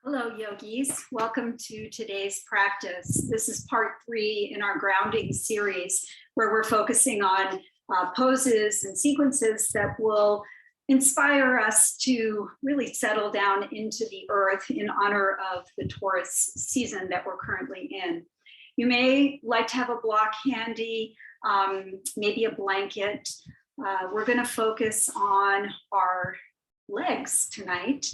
Hello, yogis. Welcome to today's practice. This is part 3 in our grounding series, where we're focusing on poses and sequences that will inspire us to really settle down into the earth in honor of the Taurus season that we're currently in. You may like to have a block handy, maybe a blanket. We're going to focus on our legs tonight,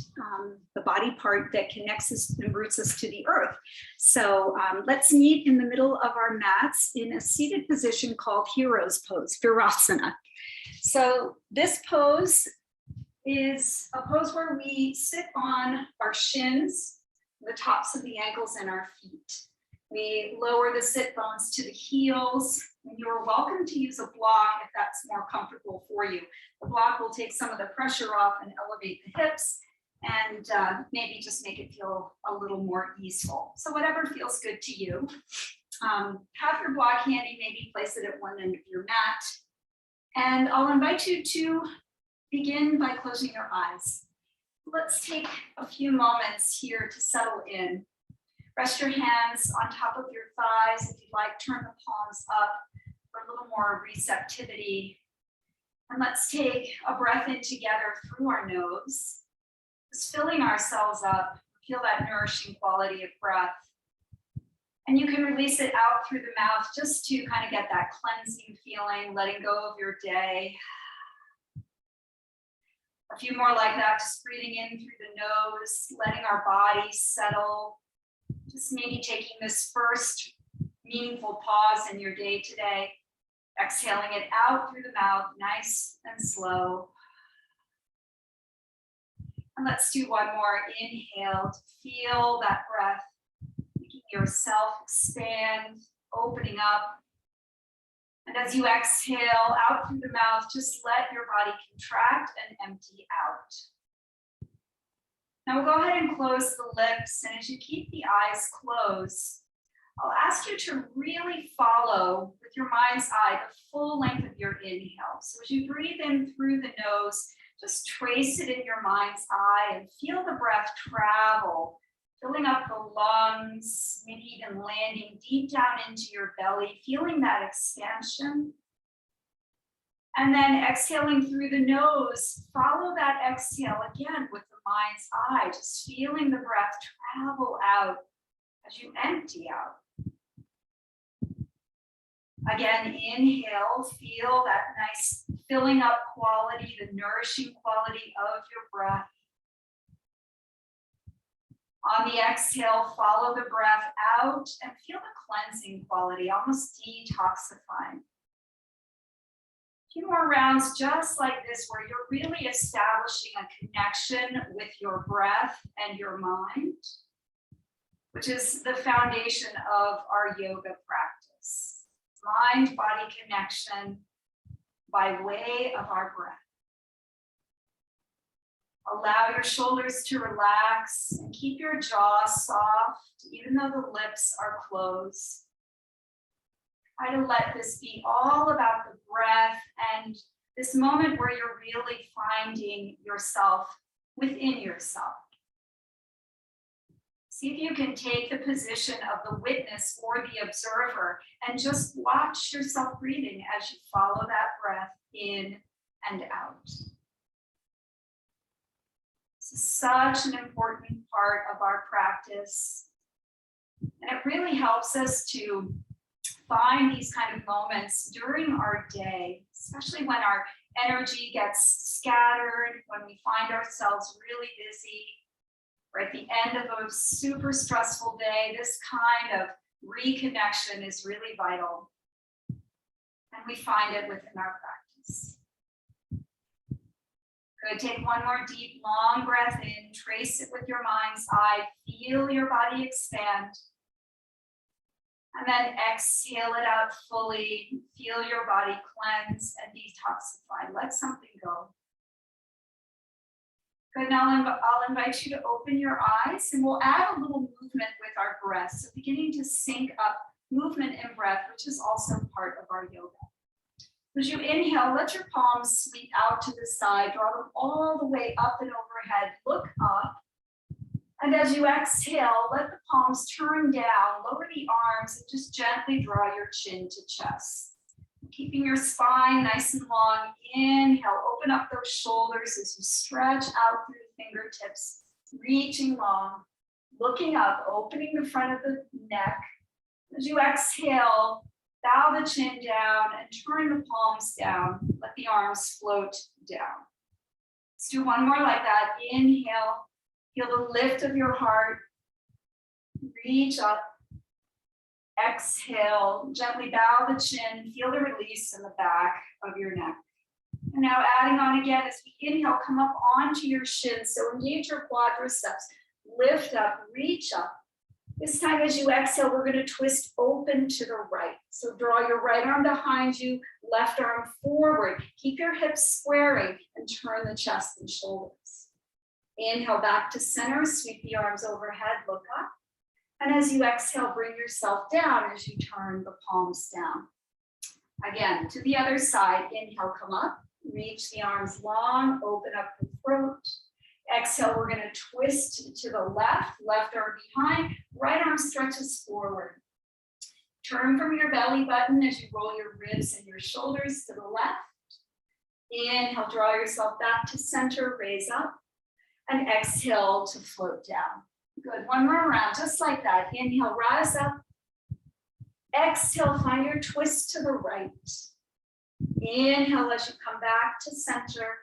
the body part that connects us and roots us to the earth. So let's meet in the middle of our mats in a seated position called Hero's Pose, Virasana. So this pose is a pose where we sit on our shins, the tops of the ankles, and our feet. We lower the sit bones to the heels, and you're welcome to use a block if that's more comfortable for you. The block will take some of the pressure off and elevate the hips and maybe just make it feel a little more easeful. So whatever feels good to you. Have your block handy, maybe place it at one end of your mat. And I'll invite you to begin by closing your eyes. Let's take a few moments here to settle in. Rest your hands on top of your thighs. If you'd like, turn the palms up for a little more receptivity. And let's take a breath in together through our nose, just filling ourselves up. Feel that nourishing quality of breath. And you can release it out through the mouth just to kind of get that cleansing feeling, letting go of your day. A few more like that, just breathing in through the nose, letting our body settle. Just maybe taking this first meaningful pause in your day today, exhaling it out through the mouth, nice and slow. And let's do one more. Inhale to feel that breath, making yourself expand, opening up. And as you exhale out through the mouth, just let your body contract and empty out. Now we'll go ahead and close the lips, and as you keep the eyes closed, I'll ask you to really follow with your mind's eye the full length of your inhale. So as you breathe in through the nose, just trace it in your mind's eye and feel the breath travel, filling up the lungs, maybe even landing deep down into your belly, feeling that expansion. And then exhaling through the nose, follow that exhale again with the mind's eye, just feeling the breath travel out as you empty out. Again, inhale, feel that nice filling up quality, the nourishing quality of your breath. On the exhale, follow the breath out and feel the cleansing quality, almost detoxifying. Few more rounds just like this, where you're really establishing a connection with your breath and your mind, which is the foundation of our yoga practice. Mind-body connection by way of our breath. Allow your shoulders to relax and keep your jaw soft, even though the lips are closed. Try to let this be all about the breath and this moment where you're really finding yourself within yourself. See if you can take the position of the witness or the observer and just watch yourself breathing as you follow that breath in and out. This is such an important part of our practice, and it really helps us to find these kind of moments during our day, especially when our energy gets scattered, when we find ourselves really busy, or at the end of a super stressful day. This kind of reconnection is really vital, and we find it within our practice. Good, take one more deep, long breath in, trace it with your mind's eye, feel your body expand. And then exhale it out fully. Feel your body cleanse and detoxify. Let something go. Good, now I'll invite you to open your eyes, and we'll add a little movement with our breath. So beginning to sync up movement and breath, which is also part of our yoga. As you inhale, let your palms sweep out to the side, draw them all the way up and overhead. Look up. And as you exhale, let the palms turn down, lower the arms, and just gently draw your chin to chest. Keeping your spine nice and long. Inhale, open up those shoulders as you stretch out through the fingertips, reaching long, looking up, opening the front of the neck. As you exhale, bow the chin down and turn the palms down. Let the arms float down. Let's do one more like that. Inhale, feel the lift of your heart. Reach up. Exhale, gently bow the chin, feel the release in the back of your neck. And now adding on again, as we inhale, come up onto your shins. So engage your quadriceps, lift up, reach up. This time as you exhale, we're going to twist open to the right. So draw your right arm behind you, left arm forward. Keep your hips squaring and turn the chest and shoulders. Inhale back to center, sweep the arms overhead, look up. And as you exhale, bring yourself down as you turn the palms down. Again, to the other side, inhale, come up, reach the arms long, open up the throat. Exhale, we're going to twist to the left arm behind, right arm stretches forward. Turn from your belly button as you roll your ribs and your shoulders to the left. Inhale, draw yourself back to center, raise up, and exhale to float down. Good, one more round, just like that. Inhale, rise up. Exhale, find your twist to the right. Inhale as you come back to center.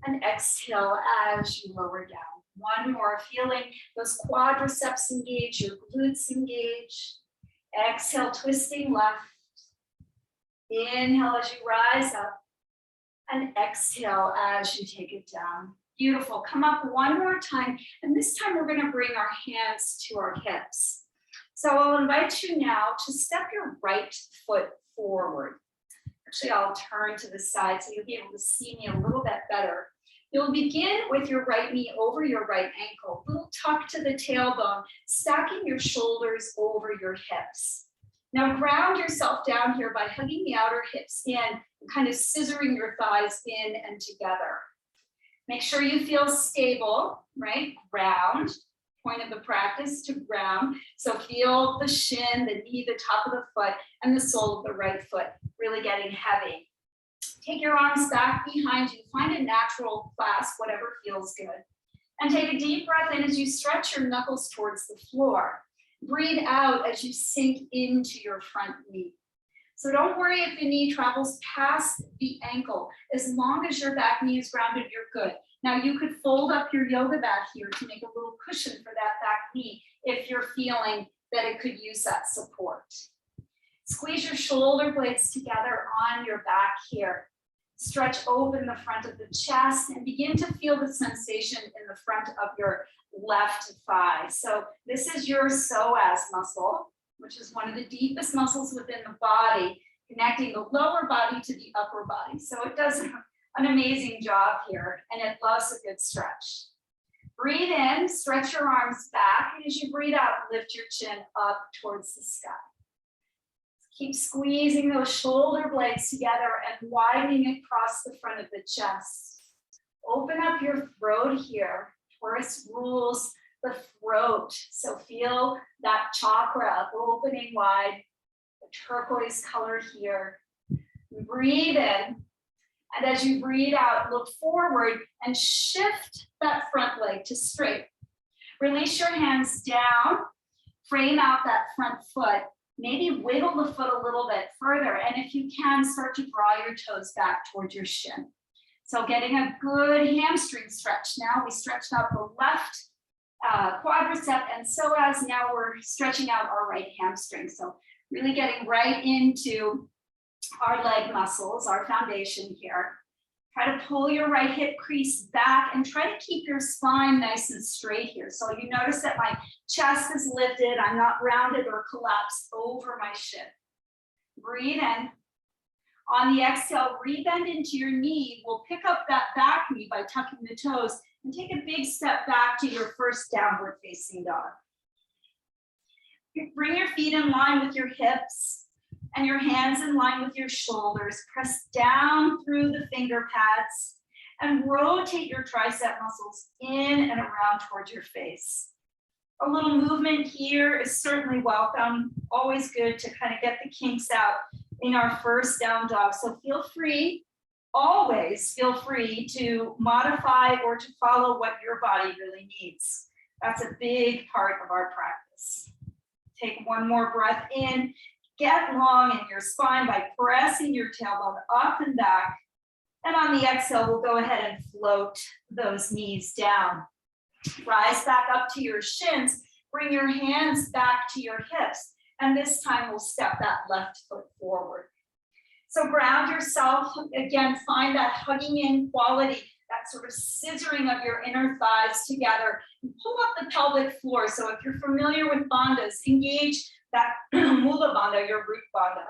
And exhale as you lower down. One more, feeling those quadriceps engage, your glutes engage. Exhale, twisting left. Inhale as you rise up. And exhale as you take it down. Beautiful. Come up one more time. And this time we're going to bring our hands to our hips. So I'll invite you now to step your right foot forward. Actually, I'll turn to the side so you'll be able to see me a little bit better. You'll begin with your right knee over your right ankle, little tuck to the tailbone, stacking your shoulders over your hips. Now ground yourself down here by hugging the outer hips in and kind of scissoring your thighs in and together. Make sure you feel stable, right? Ground. Point of the practice to ground. So feel the shin, the knee, the top of the foot, and the sole of the right foot really getting heavy. Take your arms back behind you. Find a natural clasp, whatever feels good. And take a deep breath in as you stretch your knuckles towards the floor. Breathe out as you sink into your front knee. So don't worry if the knee travels past the ankle. As long as your back knee is grounded, you're good. Now you could fold up your yoga mat here to make a little cushion for that back knee if you're feeling that it could use that support. Squeeze your shoulder blades together on your back here. Stretch open the front of the chest and begin to feel the sensation in the front of your left thigh. So this is your psoas muscle, which is one of the deepest muscles within the body, connecting the lower body to the upper body. So it does an amazing job here, and it loves a good stretch. Breathe in, stretch your arms back, and as you breathe out, lift your chin up towards the sky. Keep squeezing those shoulder blades together and widening across the front of the chest. Open up your throat here. Taurus rules the throat. So feel that chakra opening wide, the turquoise color here. Breathe in. And as you breathe out, look forward and shift that front leg to straight. Release your hands down. Frame out that front foot. Maybe wiggle the foot a little bit further. And if you can, start to draw your toes back towards your shin. So getting a good hamstring stretch. Now we stretched out the left quadricep and psoas. Now we're stretching out our right hamstring. So really getting right into our leg muscles, our foundation here. Try to pull your right hip crease back and try to keep your spine nice and straight here. So you notice that my chest is lifted. I'm not rounded or collapsed over my shin. Breathe in. On the exhale, rebend into your knee. We'll pick up that back knee by tucking the toes and take a big step back to your first downward facing dog. Bring your feet in line with your hips and your hands in line with your shoulders. Press down through the finger pads and rotate your tricep muscles in and around towards your face. A little movement here is certainly welcome. Always good to kind of get the kinks out in our first down dog. So feel free, always feel free to modify or to follow what your body really needs. That's a big part of our practice. Take one more breath in. Get long in your spine by pressing your tailbone up and back. And on the exhale, we'll go ahead and float those knees down. Rise back up to your shins. Bring your hands back to your hips. And this time we'll step that left foot forward. So ground yourself. Again, find that hugging in quality, that sort of scissoring of your inner thighs together. And pull up the pelvic floor. So if you're familiar with bandhas, engage that Mula Bandha, your root bandha.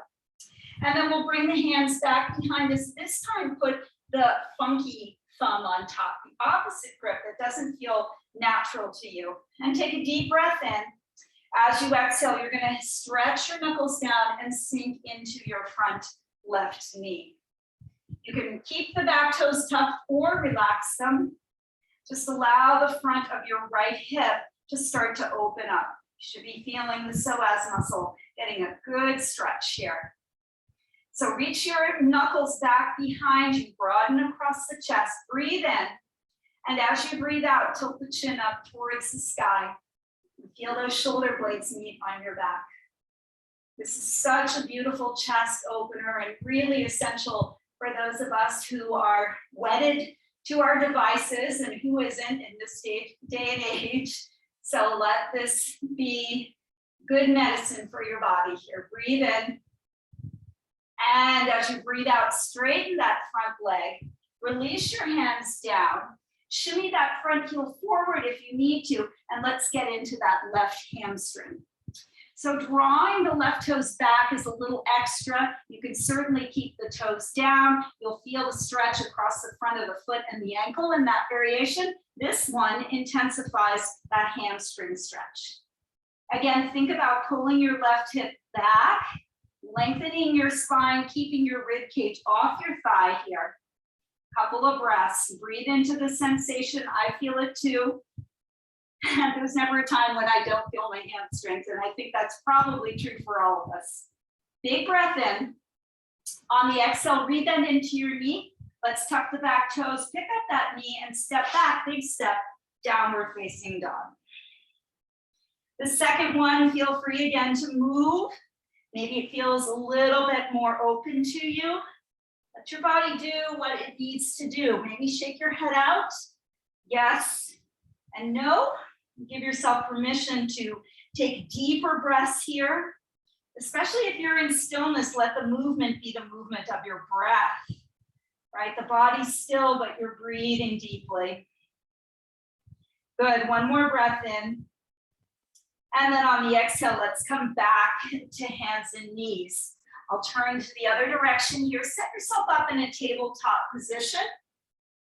And then we'll bring the hands back behind us. This time put the funky thumb on top, the opposite grip that doesn't feel natural to you. And take a deep breath in. As you exhale, you're going to stretch your knuckles down and sink into your front left knee. You can keep the back toes tucked or relax them. Just allow the front of your right hip to start to open up. You should be feeling the psoas muscle, getting a good stretch here. So reach your knuckles back behind you, broaden across the chest, breathe in. And as you breathe out, tilt the chin up towards the sky. Feel those shoulder blades meet on your back. This is such a beautiful chest opener and really essential for those of us who are wedded to our devices and who isn't in this day and age. So let this be good medicine for your body here. Breathe in. And as you breathe out, straighten that front leg. Release your hands down. Shimmy that front heel forward if you need to. And let's get into that left hamstring. So drawing the left toes back is a little extra. You can certainly keep the toes down. You'll feel the stretch across the front of the foot and the ankle in that variation. This one intensifies that hamstring stretch. Again, think about pulling your left hip back, lengthening your spine, keeping your rib cage off your thigh here. Couple of breaths. Breathe into the sensation. I feel it too. There's never a time when I don't feel my hamstrings, and I think that's probably true for all of us. Big breath in. On the exhale, rebend into your knee. Let's tuck the back toes, pick up that knee, and step back, big step, downward facing dog. The second one, feel free again to move. Maybe it feels a little bit more open to you. Let your body do what it needs to do. Maybe shake your head out. Yes and no. Give yourself permission to take deeper breaths here. Especially if you're in stillness, let the movement be the movement of your breath. Right? The body's still, but you're breathing deeply. Good. One more breath in. And then on the exhale, let's come back to hands and knees. I'll turn to the other direction here. Set yourself up in a tabletop position.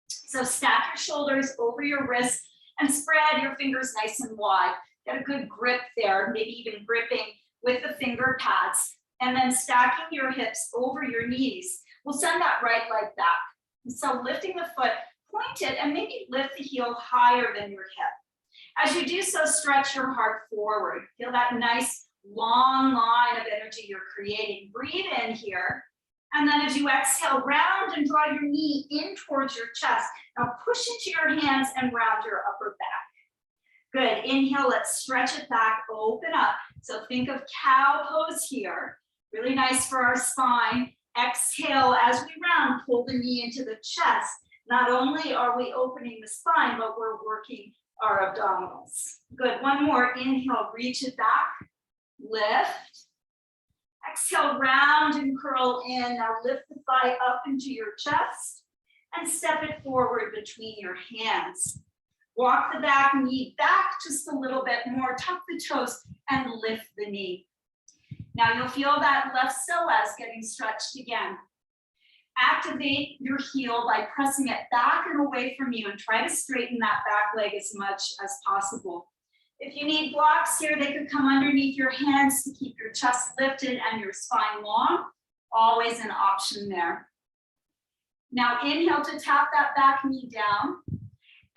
So stack your shoulders over your wrists and spread your fingers nice and wide. Get a good grip there, maybe even gripping with the finger pads. And then stacking your hips over your knees. We'll send that right leg back. So lifting the foot, point it, and maybe lift the heel higher than your hip. As you do so, stretch your heart forward. Feel that nice long line of energy you're creating. Breathe in here. And then as you exhale, round and draw your knee in towards your chest. Now push into your hands and round your upper back. Good. Inhale, let's stretch it back, open up. So think of cow pose here. Really nice for our spine. Exhale, as we round, pull the knee into the chest. Not only are we opening the spine, but we're working our abdominals. Good. One more. Inhale, reach it back. Lift. Exhale, round and curl in. Now lift the thigh up into your chest and step it forward between your hands. Walk the back knee back just a little bit more. Tuck the toes and lift the knee. Now you'll feel that left psoas getting stretched again. Activate your heel by pressing it back and away from you and try to straighten that back leg as much as possible. If you need blocks here, they could come underneath your hands to keep your chest lifted and your spine long. Always an option there. Now inhale to tap that back knee down.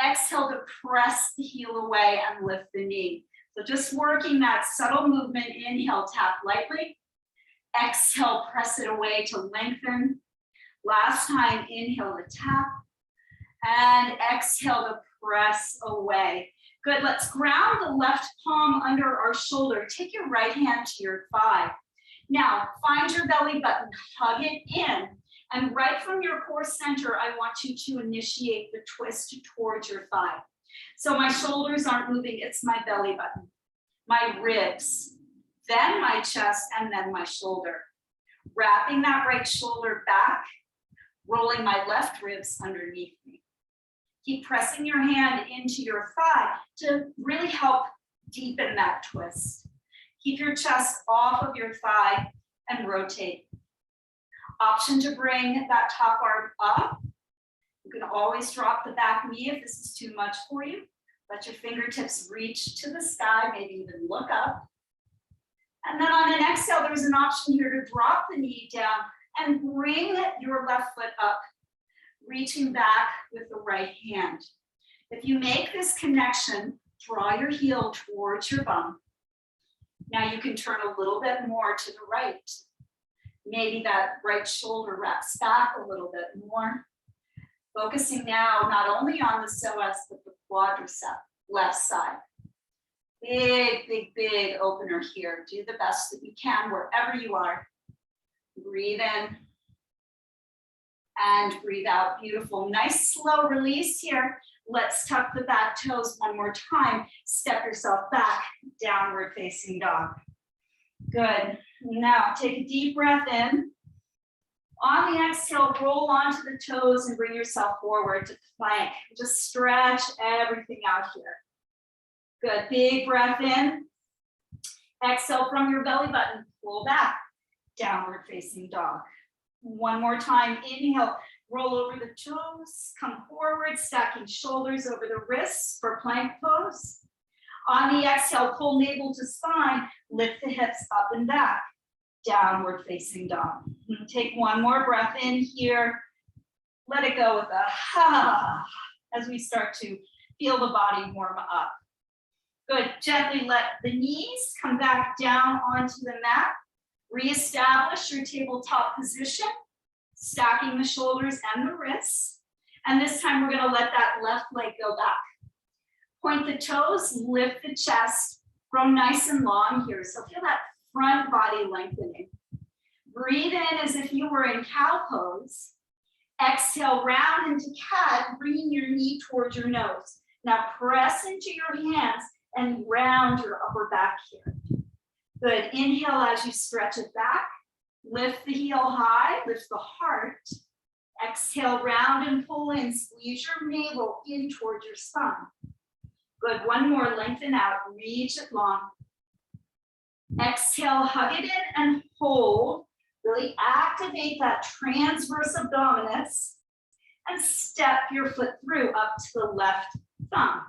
Exhale to press the heel away and lift the knee. So just working that subtle movement. Inhale, tap lightly. Exhale, press it away to lengthen. Last time, inhale to tap. And exhale to press away. Good, let's ground the left palm under our shoulder. Take your right hand to your thigh. Now, find your belly button, hug it in. And right from your core center, I want you to initiate the twist towards your thigh. So my shoulders aren't moving, it's my belly button, my ribs, then my chest, and then my shoulder. Wrapping that right shoulder back, rolling my left ribs underneath me. Keep pressing your hand into your thigh to really help deepen that twist. Keep your chest off of your thigh and rotate. Option to bring that top arm up. You can always drop the back knee if this is too much for you. Let your fingertips reach to the sky, maybe even look up. And then on an exhale, there's an option here to drop the knee down and bring your left foot up, reaching back with the right hand. If you make this connection, draw your heel towards your bum. Now you can turn a little bit more to the right. Maybe that right shoulder wraps back a little bit more. Focusing now not only on the psoas, but the quadricep, left side. Big, big, big opener here. Do the best that you can wherever you are. Breathe in and breathe out. Beautiful. Nice slow release here. Let's tuck the back toes one more time. Step yourself back, downward facing dog. Good. Now take a deep breath in. On the exhale, roll onto the toes and bring yourself forward to plank. Just stretch everything out here. Good. Big breath in. Exhale from your belly button. Pull back. Downward facing dog. One more time. Inhale. Roll over the toes. Come forward. Stacking shoulders over the wrists for plank pose. On the exhale, pull navel to spine. Lift the hips up and back. Downward facing dog. Take one more breath in here. Let it go with a ha as we start to feel the body warm up. Good. Gently let the knees come back down onto the mat. Reestablish your tabletop position, stacking the shoulders and the wrists. And this time we're going to let that left leg go back. Point the toes, lift the chest, grow nice and long here. So feel that front body lengthening. Breathe in as if you were in cow pose. Exhale, round into cat, bringing your knee towards your nose. Now press into your hands and round your upper back here. Good. Inhale as you stretch it back. Lift the heel high, lift the heart. Exhale, round and pull in. Squeeze your navel in towards your spine. Good. One more. Lengthen out. Reach it long. Exhale, hug it in and hold. Really activate that transverse abdominis and step your foot through up to the left thumb.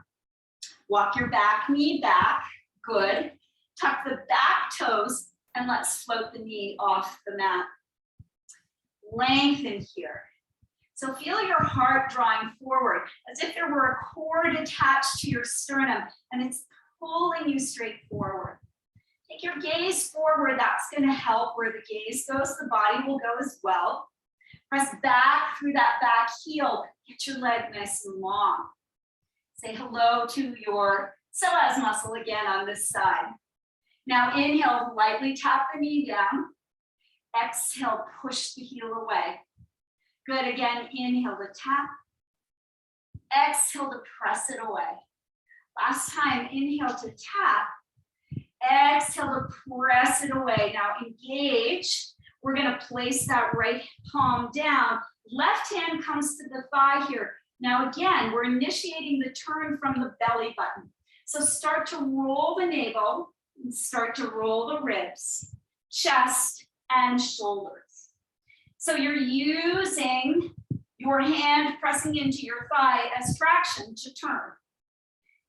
Walk your back knee back. Good. Tuck the back toes and let's float the knee off the mat. Lengthen here. So feel your heart drawing forward as if there were a cord attached to your sternum and it's pulling you straight forward. Take your gaze forward. That's going to help. Where the gaze goes, the body will go as well. Press back through that back heel. Get your leg nice and long. Say hello to your psoas muscle again on this side. Now inhale, lightly tap the knee down. Exhale, push the heel away. Good. Again, inhale to tap. Exhale to press it away. Last time, inhale to tap. Exhale to press it away. Now engage. We're going to place that right palm down. Left hand comes to the thigh here. Now again, we're initiating the turn from the belly button. So start to roll the navel and start to roll the ribs, chest, and shoulders. So you're using your hand pressing into your thigh as traction to turn.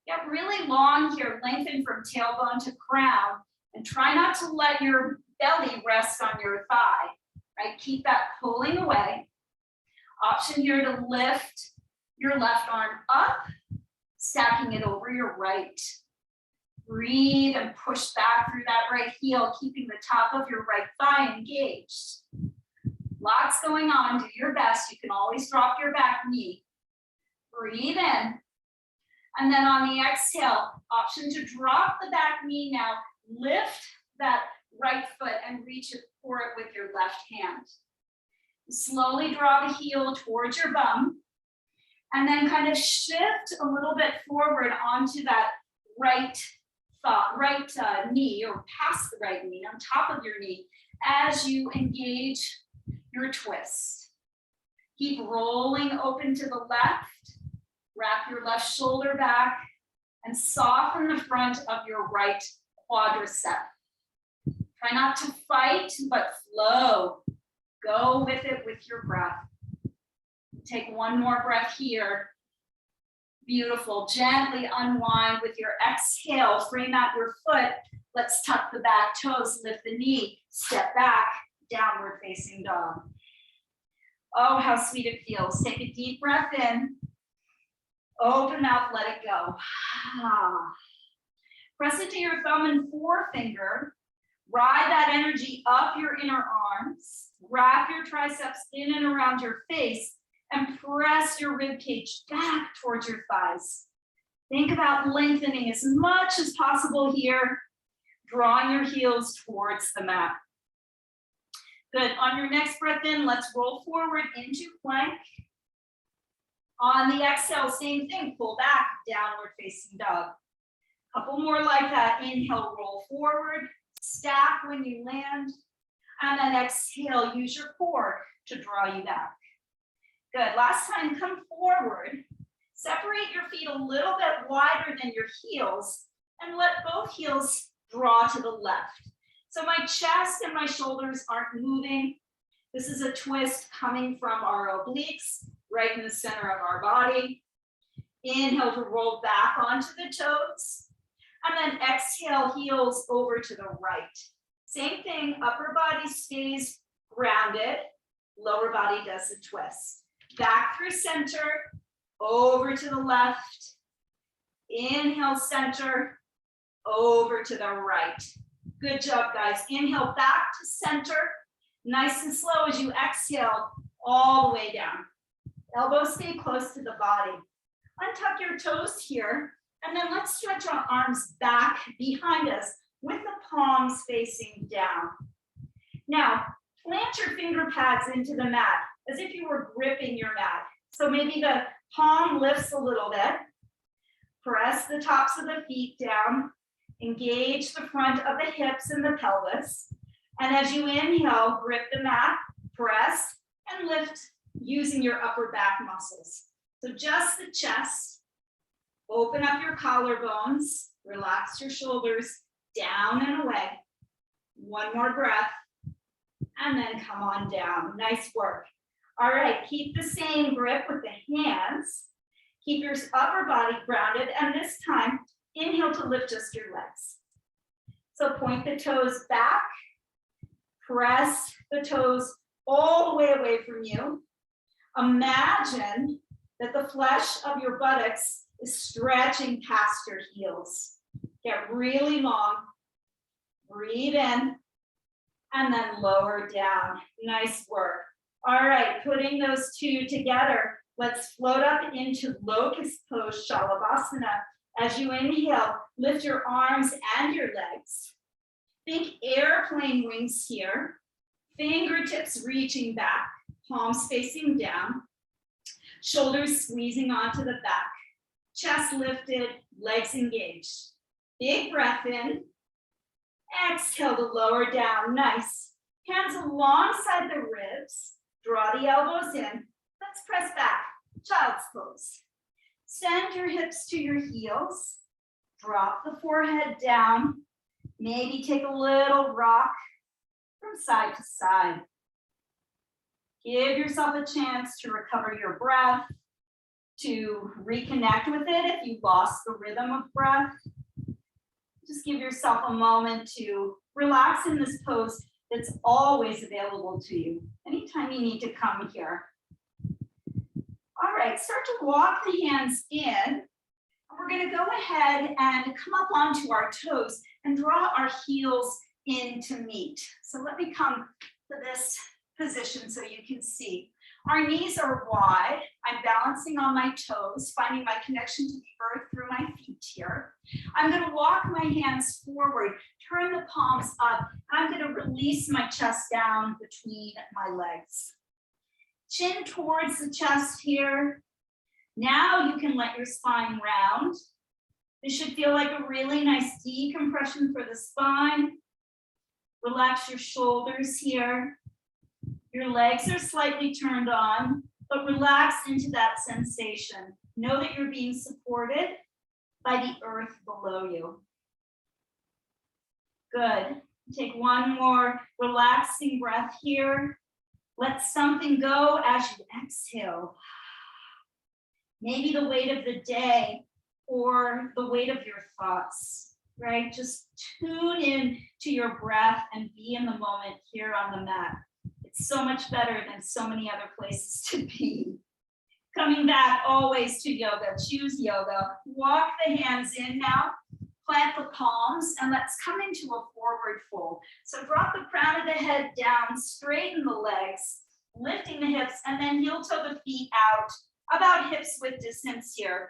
Get really long here, lengthen from tailbone to crown, and try not to let your belly rest on your thigh, right? Keep that pulling away. Option here to lift your left arm up, stacking it over your right. Breathe and push back through that right heel, keeping the top of your right thigh engaged. Lots going on, do your best. You can always drop your back knee. Breathe in. And then on the exhale, option to drop the back knee now. Lift that right foot and reach it for it with your left hand. Slowly draw the heel towards your bum. And then kind of shift a little bit forward onto that right knee, or past the right knee, on top of your knee, as you engage your twist. Keep rolling open to the left. Wrap your left shoulder back and soften the front of your right quadricep. Try not to fight, but flow. Go with it with your breath. Take one more breath here. Beautiful. Gently unwind with your exhale. Frame out your foot. Let's tuck the back toes, lift the knee, step back, downward facing dog. Oh, how sweet it feels. Take a deep breath in. Open mouth, let it go. Press it to your thumb and forefinger. Ride that energy up your inner arms. Wrap your triceps in and around your face and press your rib cage back towards your thighs. Think about lengthening as much as possible here, drawing your heels towards the mat. Good. On your next breath in, let's roll forward into plank. On the exhale, same thing, pull back, downward facing dog. Couple more like that. Inhale, roll forward, stack when you land, and then exhale, use your core to draw you back. Good. Last time, come forward. Separate your feet a little bit wider than your heels and let both heels draw to the left. So my chest and my shoulders aren't moving. This is a twist coming from our obliques, right in the center of our body. Inhale to roll back onto the toes. And then exhale, heels over to the right. Same thing, upper body stays grounded. Lower body does the twist. Back through center, over to the left. Inhale, center, over to the right. Good job, guys. Inhale, back to center. Nice and slow as you exhale all the way down. Elbows stay close to the body. Untuck your toes here, and then let's stretch our arms back behind us with the palms facing down. Now, plant your finger pads into the mat as if you were gripping your mat. So maybe the palm lifts a little bit. Press the tops of the feet down. Engage the front of the hips and the pelvis. And as you inhale, grip the mat, press, and lift using your upper back muscles. So just the chest. Open up your collarbones. Relax your shoulders down and away. One more breath. And then come on down. Nice work. All right, keep the same grip with the hands. Keep your upper body grounded. And this time, inhale to lift just your legs. So point the toes back. Press the toes all the way away from you. Imagine that the flesh of your buttocks is stretching past your heels. Get really long. Breathe in and then lower down. Nice work. All right, putting those two together, let's float up into locust pose, Shavasana. As you inhale, lift your arms and your legs. Think airplane wings here. Fingertips reaching back, palms facing down. Shoulders squeezing onto the back. Chest lifted, legs engaged. Big breath in. Exhale to lower down. Nice. Hands alongside the ribs. Draw the elbows in. Let's press back. Child's pose. Send your hips to your heels. Drop the forehead down. Maybe take a little rock from side to side. Give yourself a chance to recover your breath, to reconnect with it if you lost the rhythm of breath. Just give yourself a moment to relax in this pose that's always available to you anytime you need to come here. All right, start to walk the hands in. We're going to go ahead and come up onto our toes and draw our heels in to meet. So let me come to this position so you can see. Our knees are wide. I'm balancing on my toes, finding my connection to the earth through my feet here. I'm going to walk my hands forward, turn the palms up, and I'm going to release my chest down between my legs. Chin towards the chest here. Now you can let your spine round. This should feel like a really nice decompression for the spine. Relax your shoulders here. Your legs are slightly turned on, but relax into that sensation. Know that you're being supported by the earth below you. Good. Take one more relaxing breath here. Let something go as you exhale. Maybe the weight of the day or the weight of your thoughts, right? Just tune in to your breath and be in the moment here on the mat. It's so much better than so many other places to be. Coming back always to yoga, choose yoga. Walk the hands in now, plant the palms, and let's come into a forward fold. So drop the crown of the head down, straighten the legs, lifting the hips, and then heel toe the feet out, about hips width distance here.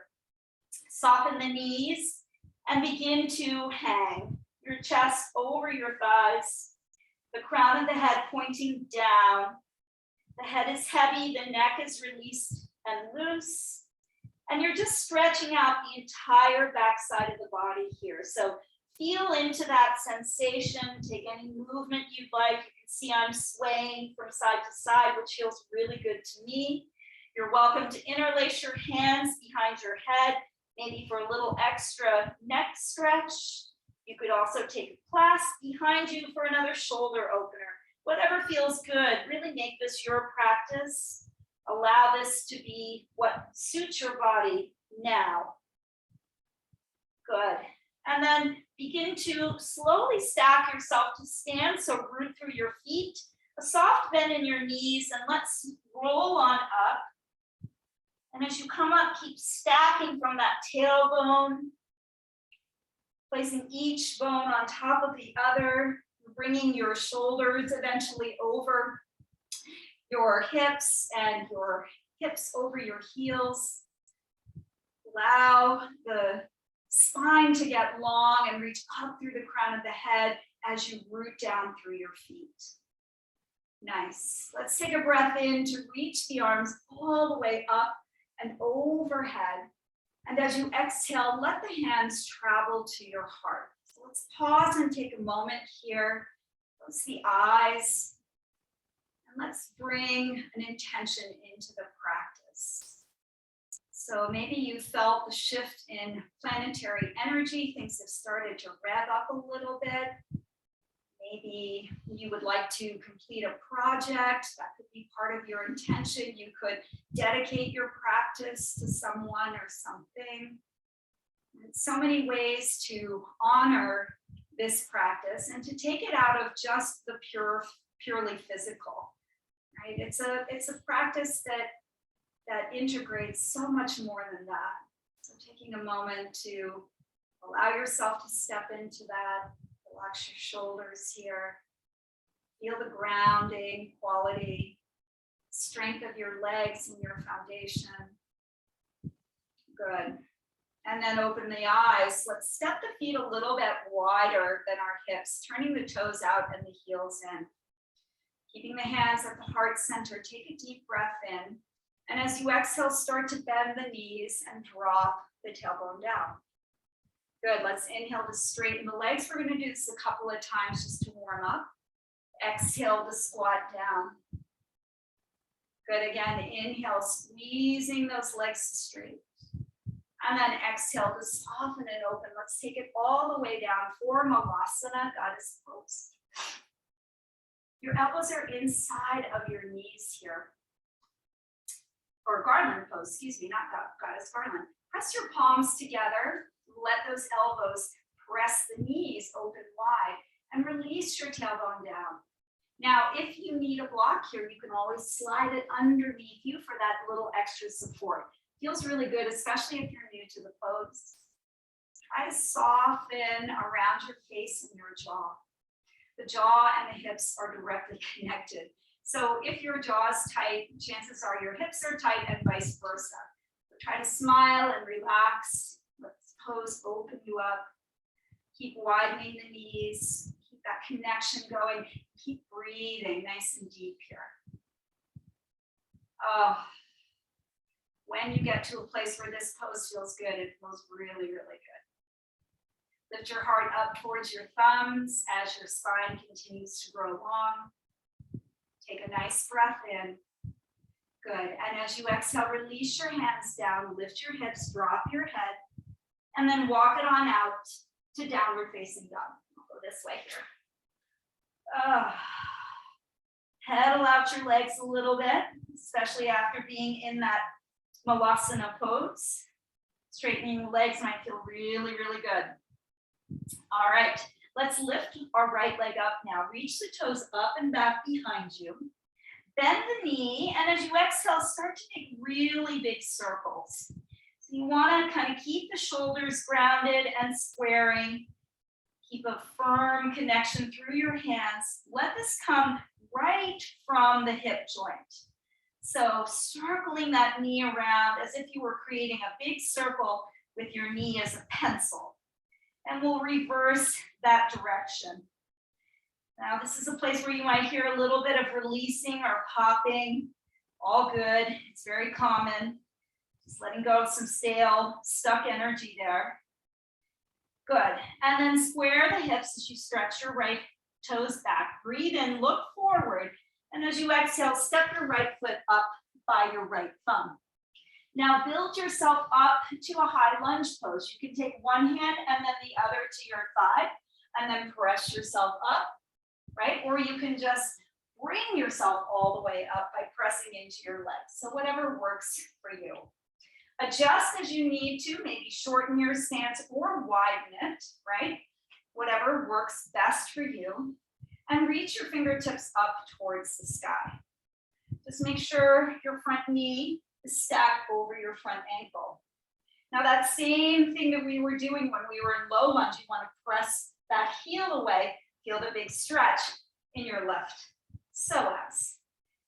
Soften the knees and begin to hang your chest over your thighs. The crown of the head pointing down. The head is heavy, the neck is released and loose. And you're just stretching out the entire backside of the body here. So feel into that sensation. Take any movement you'd like. You can see I'm swaying from side to side, which feels really good to me. You're welcome to interlace your hands behind your head, maybe for a little extra neck stretch. You could also take a clasp behind you for another shoulder opener. Whatever feels good, really make this your practice. Allow this to be what suits your body now. Good. And then begin to slowly stack yourself to stand. So root through your feet, a soft bend in your knees, and let's roll on up. And as you come up, keep stacking from that tailbone, placing each bone on top of the other, bringing your shoulders eventually over your hips and your hips over your heels. Allow the spine to get long and reach up through the crown of the head as you root down through your feet. Nice. Let's take a breath in to reach the arms all the way up and overhead. And as you exhale, let the hands travel to your heart. So let's pause and take a moment here. Close the eyes. And let's bring an intention into the practice. So maybe you felt the shift in planetary energy. Things have started to rev up a little bit. Maybe you would like to complete a project. That could be part of your intention. You could dedicate your practice to someone or something. There's so many ways to honor this practice and to take it out of just the purely physical, right? It's a practice that integrates so much more than that. So taking a moment to allow yourself to step into that. Relax your shoulders here. Feel the grounding quality, strength of your legs and your foundation. Good. And then open the eyes. Let's step the feet a little bit wider than our hips, turning the toes out and the heels in. Keeping the hands at the heart center. Take a deep breath in. And as you exhale, start to bend the knees and drop the tailbone down. Good, let's inhale to straighten the legs. We're going to do this a couple of times just to warm up. Exhale to squat down. Good, again, inhale, squeezing those legs straight. And then exhale to soften and open. Let's take it all the way down for Shavasana, goddess pose. Your elbows are inside of your knees here. Or garland pose, excuse me, not goddess garland. Press your palms together. Let those elbows press the knees open wide and release your tailbone down. Now, if you need a block here, you can always slide it underneath you for that little extra support. Feels really good, especially if you're new to the pose. Try to soften around your face and your jaw. The jaw and the hips are directly connected. So if your jaw is tight, chances are your hips are tight and vice versa. So try to smile and relax. Let this pose open you up. Keep widening the knees. Keep that connection going. Keep breathing nice and deep here. Oh, when you get to a place where this pose feels good, it feels really, really good. Lift your heart up towards your thumbs as your spine continues to grow long. Take a nice breath in. Good. And as you exhale, release your hands down, lift your hips, drop your head, and then walk it on out to downward facing dog. I'll go this way here. Pedal out your legs a little bit, especially after being in that Virasana pose. Straightening the legs might feel really, really good. All right, let's lift our right leg up now. Reach the toes up and back behind you. Bend the knee, and as you exhale, start to make really big circles. So you want to kind of keep the shoulders grounded and squaring. Keep a firm connection through your hands. Let this come right from the hip joint. So circling that knee around as if you were creating a big circle with your knee as a pencil. And we'll reverse that direction. Now, this is a place where you might hear a little bit of releasing or popping. All good. It's very common. Just letting go of some stale, stuck energy there. Good. And then square the hips as you stretch your right toes back. Breathe in, look forward. And as you exhale, step your right foot up by your right thumb. Now build yourself up to a high lunge pose. You can take one hand and then the other to your thigh and then press yourself up, right? Or you can just bring yourself all the way up by pressing into your legs. So whatever works for you. Adjust as you need to, maybe shorten your stance or widen it, right? Whatever works best for you. And reach your fingertips up towards the sky. Just make sure your front knee is stacked over your front ankle. Now that same thing that we were doing when we were in low lunge, you want to press that heel away, feel the big stretch in your left psoas.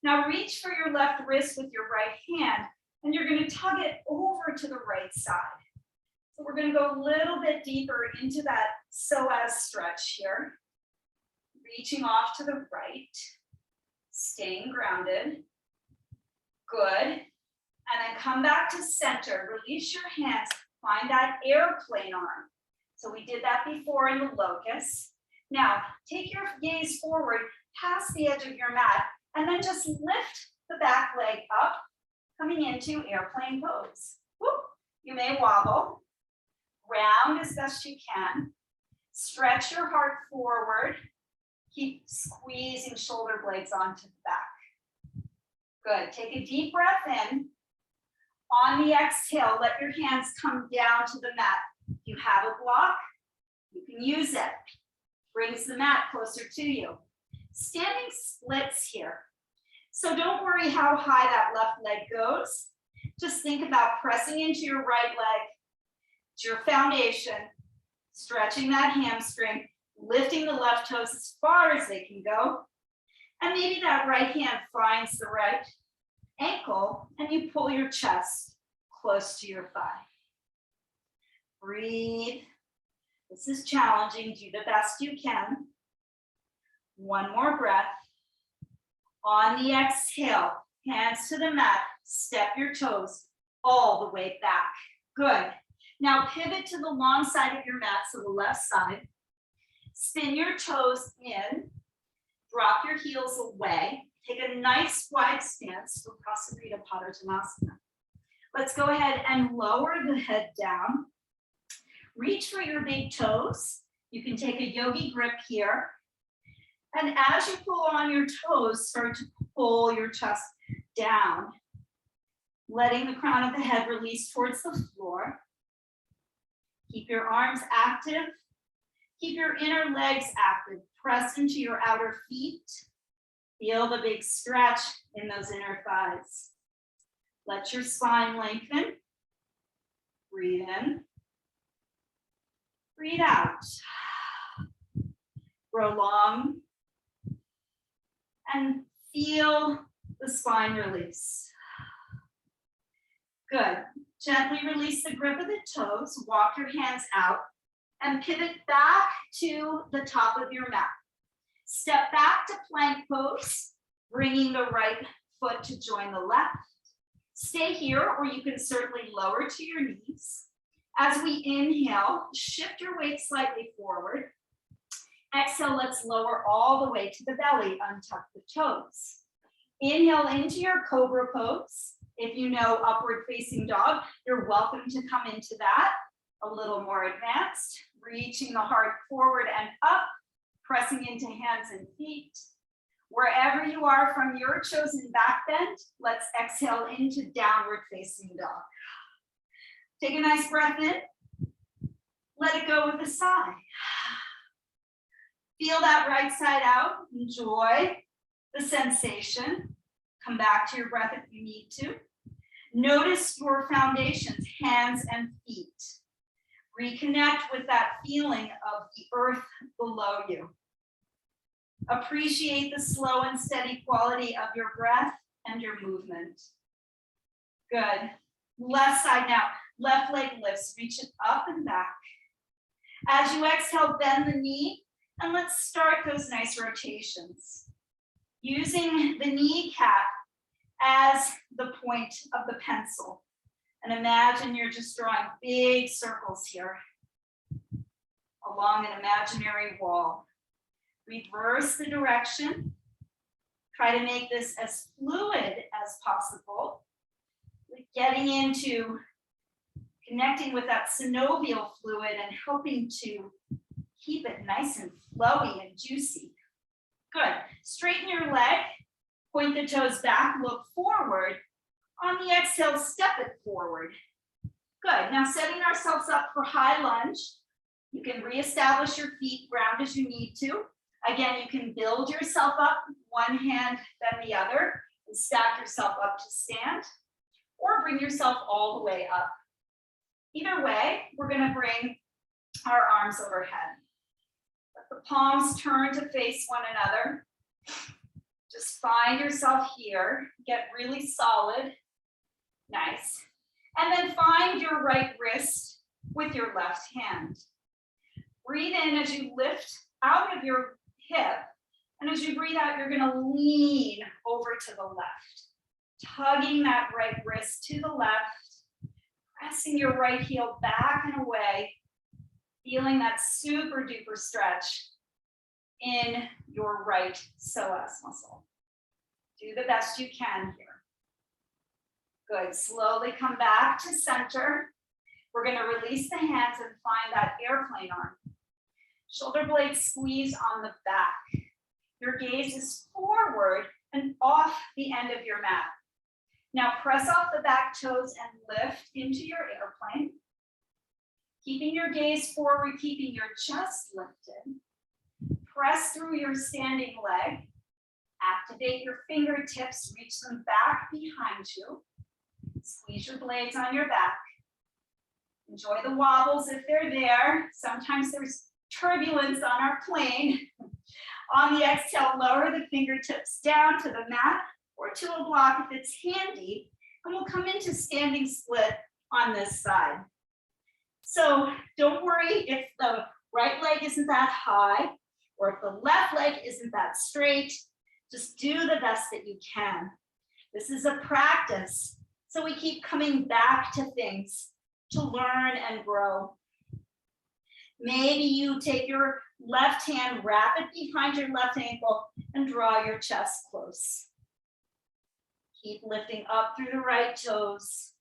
Now reach for your left wrist with your right hand, and you're going to tug it over to the right side. So we're going to go a little bit deeper into that psoas stretch here. Reaching off to the right, staying grounded. Good. And then come back to center. Release your hands. Find that airplane arm. So we did that before in the locust. Now, take your gaze forward past the edge of your mat, and then just lift the back leg up, coming into airplane pose. Whoop. You may wobble. Round as best you can. Stretch your heart forward. Keep squeezing shoulder blades onto the back. Good. Take a deep breath in. On the exhale, let your hands come down to the mat. If you have a block, you can use it. Brings the mat closer to you. Standing splits here. So don't worry how high that left leg goes. Just think about pressing into your right leg. It's your foundation. Stretching that hamstring. Lifting the left toes as far as they can go. And maybe that right hand finds the right ankle and you pull your chest close to your thigh. Breathe. This is challenging. Do the best you can. One more breath. On the exhale, hands to the mat. Step your toes all the way back. Good. Now pivot to the long side of your mat, so the left side. Spin your toes in, drop your heels away, take a nice wide stance for Prosecuto Tamasana. Let's go ahead and lower the head down. Reach for your big toes. You can take a yogi grip here. And as you pull on your toes, start to pull your chest down, letting the crown of the head release towards the floor. Keep your arms active. Keep your inner legs active. Press into your outer feet. Feel the big stretch in those inner thighs. Let your spine lengthen. Breathe in. Breathe out. Grow long. And feel the spine release. Good. Gently release the grip of the toes. Walk your hands out and pivot back to the top of your mat. Step back to plank pose, bringing the right foot to join the left. Stay here, or you can certainly lower to your knees. As we inhale, shift your weight slightly forward. Exhale, let's lower all the way to the belly, untuck the toes. Inhale into your cobra pose. If you know upward facing dog, you're welcome to come into that a little more advanced, reaching the heart forward and up, pressing into hands and feet. Wherever you are from your chosen back bend, let's exhale into downward facing dog. Take a nice breath in. Let it go with a sigh. Feel that right side out. Enjoy the sensation. Come back to your breath if you need to. Notice your foundations, hands and feet. Reconnect with that feeling of the earth below you. Appreciate the slow and steady quality of your breath and your movement. Good. Left side now. Left leg lifts. Reach it up and back. As you exhale, bend the knee, and let's start those nice rotations. Using the kneecap as the point of the pencil. And imagine you're just drawing big circles here along an imaginary wall. Reverse the direction. Try to make this as fluid as possible. Getting into connecting with that synovial fluid and helping to keep it nice and flowy and juicy. Good. Straighten your leg. Point the toes back. Look forward. On the exhale, step it forward. Good. Now setting ourselves up for high lunge. You can reestablish your feet, ground as you need to. Again, you can build yourself up, one hand, then the other, and stack yourself up to stand, or bring yourself all the way up. Either way, we're going to bring our arms overhead. Let the palms turn to face one another. Just find yourself here. Get really solid. Nice. And then find your right wrist with your left hand. Breathe in as you lift out of your hip. And as you breathe out, you're going to lean over to the left. Tugging that right wrist to the left. Pressing your right heel back and away. Feeling that super duper stretch in your right psoas muscle. Do the best you can here. Good. Slowly come back to center. We're going to release the hands and find that airplane arm. Shoulder blades squeeze on the back. Your gaze is forward and off the end of your mat. Now press off the back toes and lift into your airplane. Keeping your gaze forward, keeping your chest lifted. Press through your standing leg. Activate your fingertips, reach them back behind you. Squeeze your blades on your back. Enjoy the wobbles if they're there. Sometimes there's turbulence on our plane. On the exhale, lower the fingertips down to the mat or to a block if it's handy, and we'll come into standing split on this side. So don't worry if the right leg isn't that high or if the left leg isn't that straight. Just do the best that you can. This is a practice, so we keep coming back to things to learn and grow. Maybe you take your left hand, wrap it behind your left ankle, and draw your chest close. Keep lifting up through the right toes.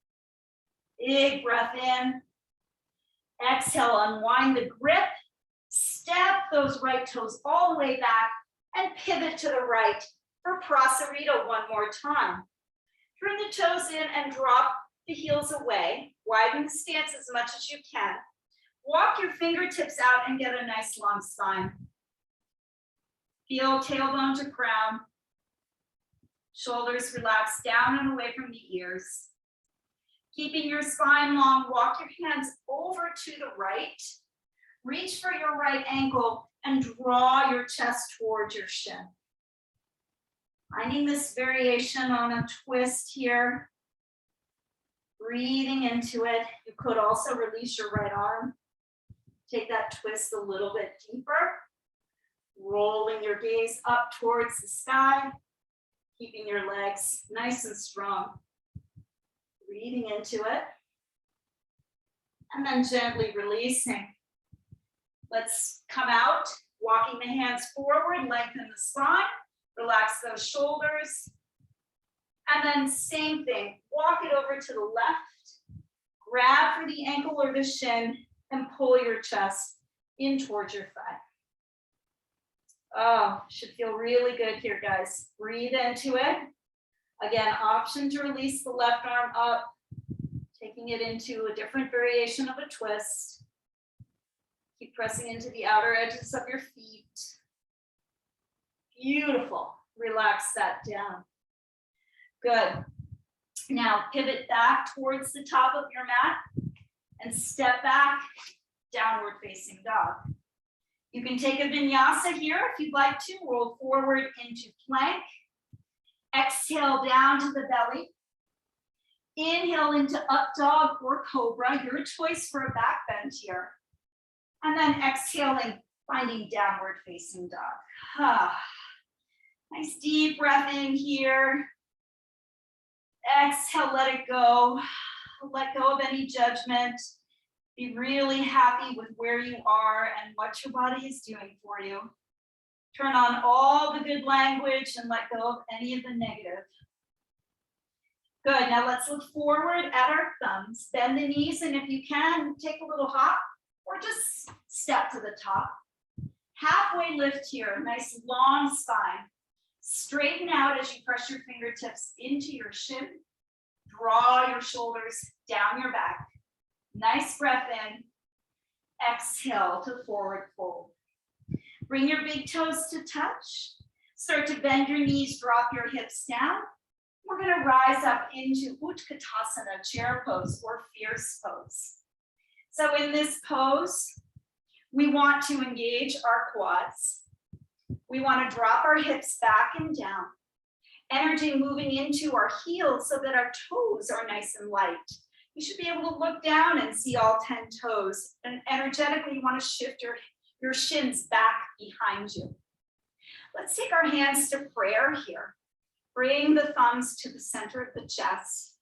Big breath in. Exhale, unwind the grip. Step those right toes all the way back and pivot to the right for Prosecuto one more time. Bring the toes in and drop the heels away. Widen the stance as much as you can. Walk your fingertips out and get a nice long spine. Feel tailbone to crown. Shoulders relax down and away from the ears. Keeping your spine long, walk your hands over to the right. Reach for your right ankle and draw your chest towards your shin. Finding this variation on a twist here. Breathing into it. You could also release your right arm. Take that twist a little bit deeper. Rolling your gaze up towards the sky. Keeping your legs nice and strong. Breathing into it. And then gently releasing. Let's come out, walking the hands forward, lengthen the spine, relax those shoulders. And then same thing, walk it over to the left, grab for the ankle or the shin, and pull your chest in towards your thigh. Oh, should feel really good here, guys. Breathe into it. Again, option to release the left arm up, taking it into a different variation of a twist. Keep pressing into the outer edges of your feet. Beautiful. Relax that down. Good. Now pivot back towards the top of your mat and step back, downward facing dog. You can take a vinyasa here if you'd like to. Roll forward into plank. Exhale down to the belly. Inhale into up dog or cobra, your choice for a back bend here. And then exhaling, finding downward facing dog. Nice deep breath in here. Exhale, let it go. Let go of any judgment. Be really happy with where you are and what your body is doing for you. Turn on all the good language and let go of any of the negative. Good, now let's look forward at our thumbs. Bend the knees, and if you can, take a little hop or just step to the top. Halfway lift here, nice long spine. Straighten out as you press your fingertips into your shin. Draw your shoulders down your back. Nice breath in. Exhale to forward fold. Bring your big toes to touch. Start to bend your knees, drop your hips down. We're going to rise up into Utkatasana, chair pose or fierce pose. So in this pose, we want to engage our quads. We want to drop our hips back and down. Energy moving into our heels so that our toes are nice and light. You should be able to look down and see all 10 toes. And energetically, you want to shift your shins back behind you. Let's take our hands to prayer here. Bring the thumbs to the center of the chest.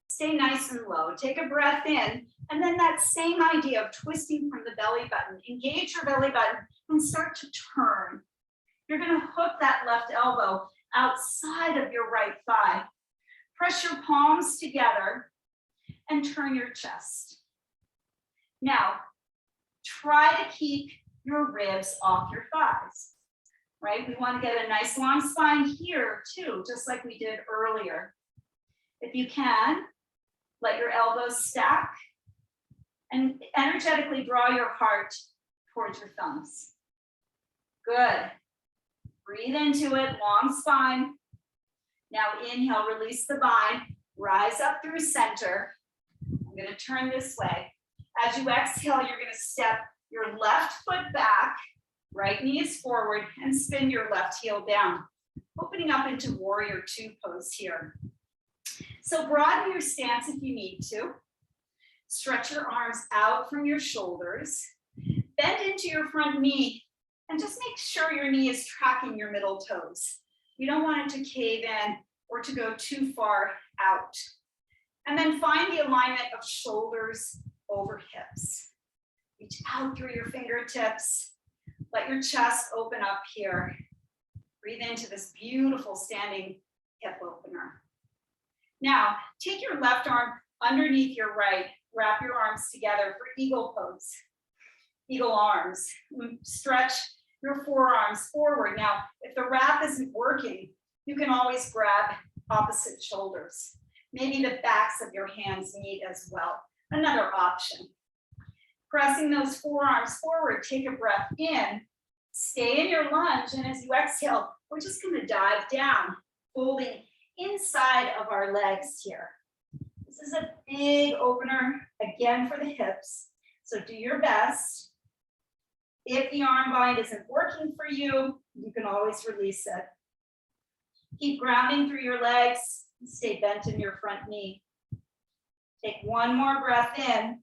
Stay nice and low. Take a breath in. And then that same idea of twisting from the belly button. Engage your belly button and start to turn. You're going to hook that left elbow outside of your right thigh. Press your palms together and turn your chest. Now, try to keep your ribs off your thighs, right? We want to get a nice long spine here too, just like we did earlier. If you can, let your elbows stack and energetically draw your heart towards your thumbs. Good. Breathe into it, long spine. Now inhale, release the bind, rise up through center. I'm going to turn this way. As you exhale, you're going to step your left foot back, right knee is forward, and spin your left heel down, opening up into warrior two pose here. So broaden your stance if you need to. Stretch your arms out from your shoulders. Bend into your front knee and just make sure your knee is tracking your middle toes. You don't want it to cave in or to go too far out. And then find the alignment of shoulders over hips. Reach out through your fingertips. Let your chest open up here. Breathe into this beautiful standing hip opener. Now, take your left arm underneath your right. Wrap your arms together for eagle pose. Eagle arms. Stretch your forearms forward. Now, if the wrap isn't working, you can always grab opposite shoulders. Maybe the backs of your hands meet as well. Another option. Pressing those forearms forward, take a breath in, stay in your lunge, and as you exhale, we're just going to dive down, folding inside of our legs here. This is a big opener, again, for the hips. So do your best. If the arm bind isn't working for you, you can always release it. Keep grounding through your legs. Stay bent in your front knee. Take one more breath in.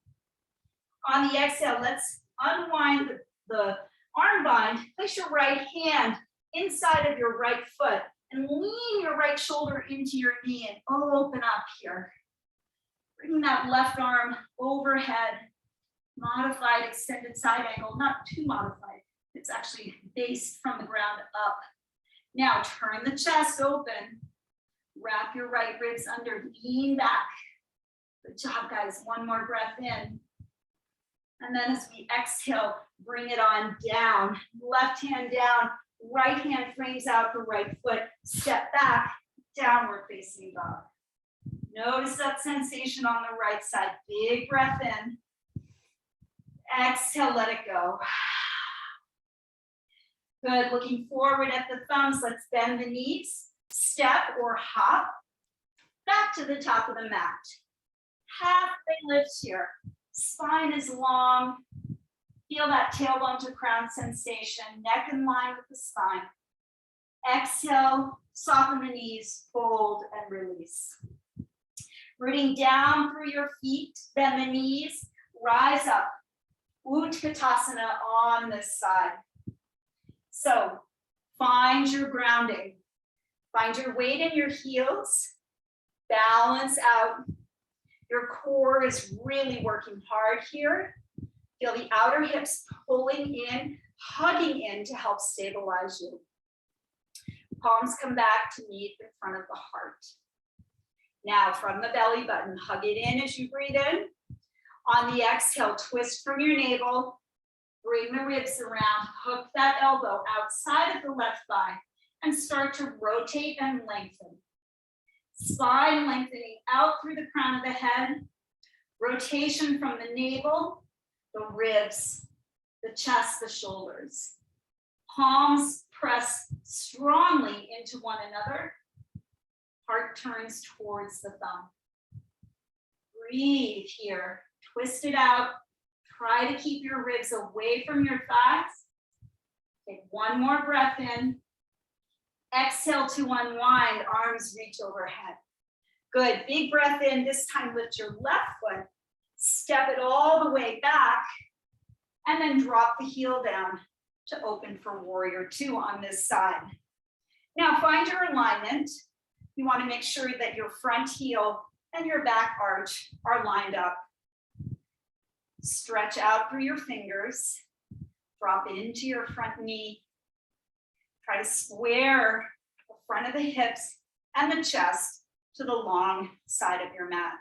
On the exhale, let's unwind the arm bind. Place your right hand inside of your right foot and lean your right shoulder into your knee and open up here. Bring that left arm overhead. Modified extended side angle, not too modified. It's actually based from the ground up. Now turn the chest open. Wrap your right ribs under, lean back. Good job, guys. One more breath in. And then as we exhale, bring it on down. Left hand down, right hand frames out the right foot. Step back, downward facing dog. Notice that sensation on the right side. Big breath in. Exhale, let it go. Good, looking forward at the thumbs. Let's bend the knees. Step or hop back to the top of the mat. Halfway lift here. Spine is long. Feel that tailbone to crown sensation. Neck in line with the spine. Exhale, soften the knees, fold and release. Rooting down through your feet, bend the knees, rise up. Utkatasana on this side. So find your grounding. Find your weight in your heels. Balance out. Your core is really working hard here. Feel the outer hips pulling in, hugging in to help stabilize you. Palms come back to meet in front of the heart. Now from the belly button, hug it in as you breathe in. On the exhale, twist from your navel. Bring the ribs around, hook that elbow outside of the left thigh and start to rotate and lengthen. Spine lengthening out through the crown of the head. Rotation from the navel, the ribs, the chest, the shoulders. Palms press strongly into one another. Heart turns towards the thumb. Breathe here. Twist it out. Try to keep your ribs away from your thighs. Take one more breath in. Exhale to unwind, arms reach overhead. Good, big breath in. This time lift your left foot. Step it all the way back. And then drop the heel down to open for warrior two on this side. Now find your alignment. You want to make sure that your front heel and your back arch are lined up. Stretch out through your fingers. Drop into your front knee. Try to square the front of the hips and the chest to the long side of your mat.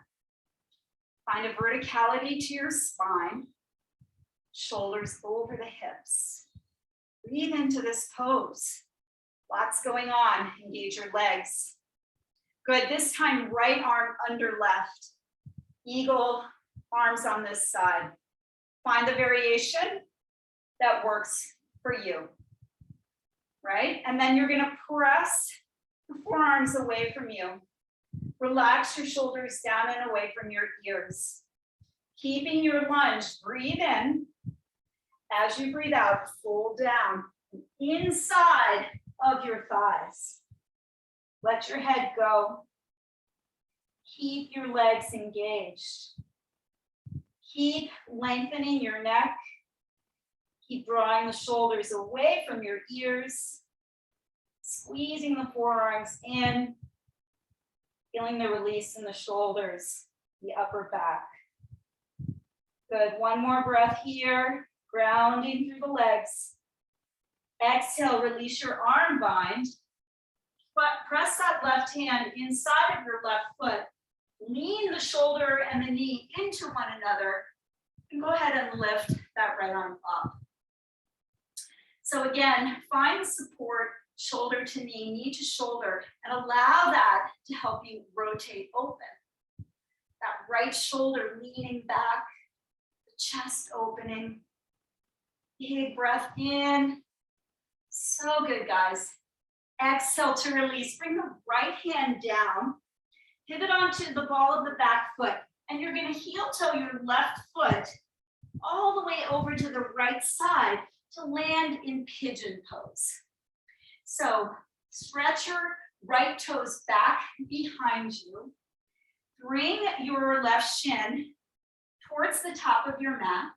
Find a verticality to your spine. Shoulders over the hips. Breathe into this pose. Lots going on. Engage your legs. Good. This time, right arm under left. Eagle, arms on this side. Find the variation that works for you. Right? And then you're going to press the forearms away from you. Relax your shoulders down and away from your ears. Keeping your lunge, breathe in. As you breathe out, fold down inside of your thighs. Let your head go. Keep your legs engaged. Keep lengthening your neck. Keep drawing the shoulders away from your ears. Squeezing the forearms in. Feeling the release in the shoulders, the upper back. Good, one more breath here. Grounding through the legs. Exhale, release your arm bind. But press that left hand inside of your left foot. Lean the shoulder and the knee into one another. And go ahead and lift that right arm up. So again, find support, shoulder to knee, knee to shoulder, and allow that to help you rotate open. That right shoulder leaning back, the chest opening. Big breath in. So good, guys. Exhale to release. Bring the right hand down. Pivot onto the ball of the back foot. And you're going to heel toe your left foot all the way over to the right side to land in pigeon pose. So stretch your right toes back behind you. Bring your left shin towards the top of your mat.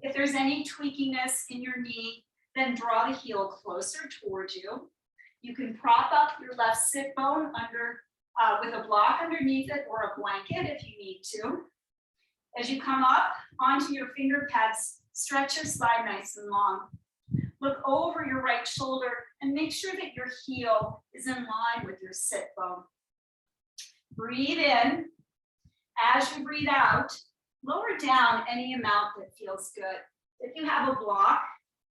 If there's any tweakiness in your knee, then draw the heel closer towards you. You can prop up your left sit bone under with a block underneath it or a blanket if you need to. As you come up onto your finger pads, stretch your spine nice and long. Look over your right shoulder and make sure that your heel is in line with your sit bone. Breathe in. As you breathe out, lower down any amount that feels good. If you have a block,